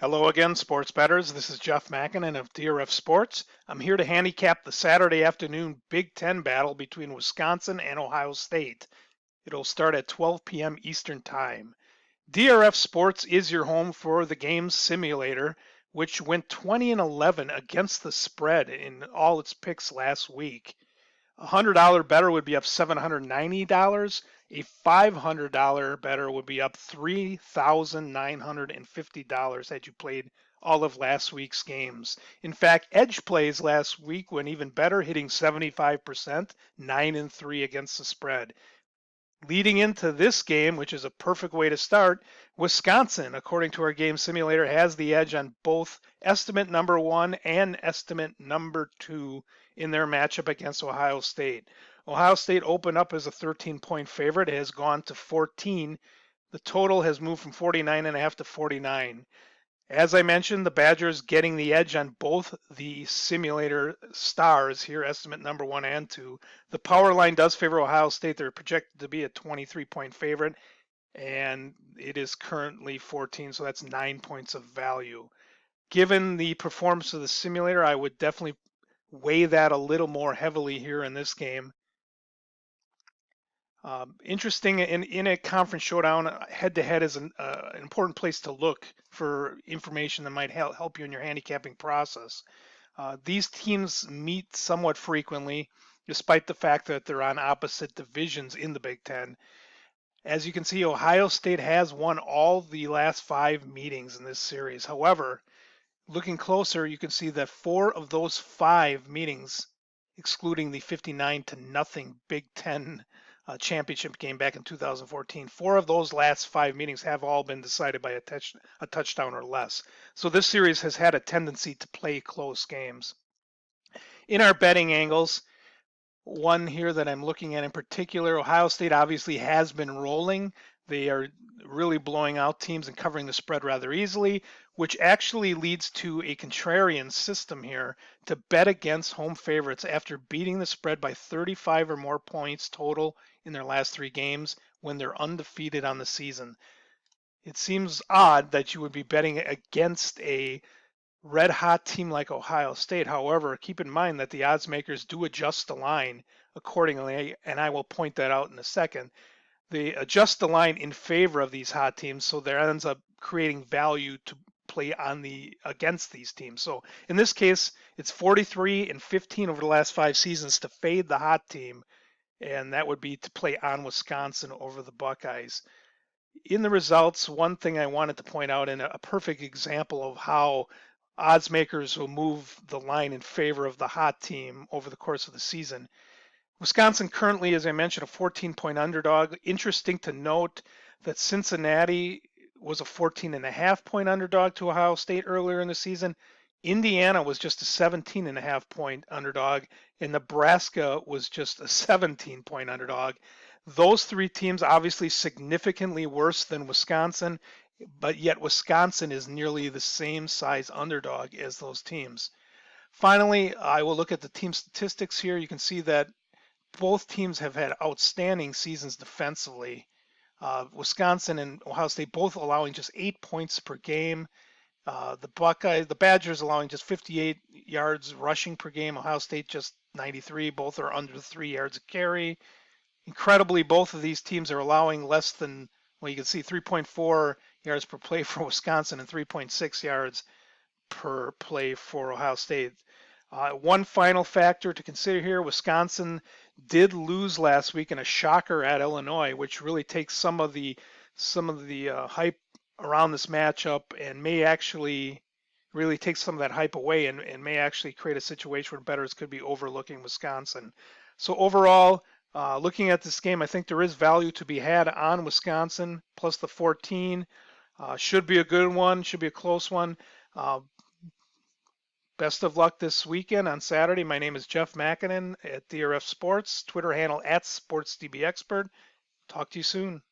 Hello again, sports bettors. This is Jeff Makinen of DRF Sports. I'm here to handicap the Saturday afternoon Big Ten battle between Wisconsin and Ohio State. It'll start at 12 p.m. Eastern Time. DRF Sports is your home for the games simulator, which went 20-11 against the spread in all its picks last week. A $100 bettor would be up $790. A $500 bettor would be up $3,950 had you played all of last week's games. In fact, edge plays last week went even better, hitting 75%, 9-3 against the spread. Leading into this game, which is a perfect way to start, Wisconsin, according to our game simulator, has the edge on both estimate number 1 and estimate number 2 in their matchup against Ohio State. Ohio State opened up as a 13-point favorite. It has gone to 14. The total has moved from 49.5 to 49. As I mentioned, the Badgers getting the edge on both the simulator stars here, estimate number 1 and 2. The power line does favor Ohio State. They're projected to be a 23-point favorite, and it is currently 14, so that's 9 points of value. Given the performance of the simulator, I would definitely weigh that a little more heavily here in this game. Interesting, in a conference showdown, head-to-head is an important place to look for information that might help you in your handicapping process. These teams meet somewhat frequently, despite the fact that they're on opposite divisions in the Big Ten. As you can see, Ohio State has won all the last 5 meetings in this series. However, looking closer, you can see that 4 of those 5 meetings, excluding the 59-0 Big Ten championship game back in 2014. 4 of those last 5 meetings have all been decided by a touchdown or less. So this series has had a tendency to play close games. In our betting angles, one here that I'm looking at in particular, Ohio State obviously has been rolling. They are really blowing out teams and covering the spread rather easily, which actually leads to a contrarian system here to bet against home favorites after beating the spread by 35 or more points total in their last 3 games when they're undefeated on the season. It seems odd that you would be betting against a red hot team like Ohio State. However, keep in mind that the odds makers do adjust the line accordingly, and I will point that out in a second. They adjust the line in favor of these hot teams, so there ends up creating value to play on against these teams. So in this case, it's 43 and 15 over the last 5 seasons to fade the hot team, and that would be to play on Wisconsin over the Buckeyes. In the results, one thing I wanted to point out, and a perfect example of how odds makers will move the line in favor of the hot team over the course of the season. Wisconsin currently, as I mentioned, a 14-point underdog. Interesting to note that Cincinnati was a 14.5-point underdog to Ohio State earlier in the season. Indiana was just a 17.5-point underdog, and Nebraska was just a 17-point underdog. Those 3 teams obviously significantly worse than Wisconsin, but yet Wisconsin is nearly the same size underdog as those teams. Finally, I will look at the team statistics here. You can see that both teams have had outstanding seasons defensively. Wisconsin and Ohio State both allowing just 8 points per game. The Badgers allowing just 58 yards rushing per game. Ohio State just 93. Both are under 3 yards a carry. Incredibly, both of these teams are allowing less than, well, you can see 3.4 yards per play for Wisconsin and 3.6 yards per play for Ohio State. One final factor to consider here, Wisconsin did lose last week in a shocker at Illinois, which really takes some of the hype around this matchup and may actually really take some of that hype away and may actually create a situation where bettors could be overlooking Wisconsin. So overall, looking at this game, I think there is value to be had on Wisconsin plus the 14. Should be a good one, should be a close one. Best of luck this weekend on Saturday. My name is Jeff Makinen at DRF Sports, Twitter handle @SportsDBExpert. Talk to you soon.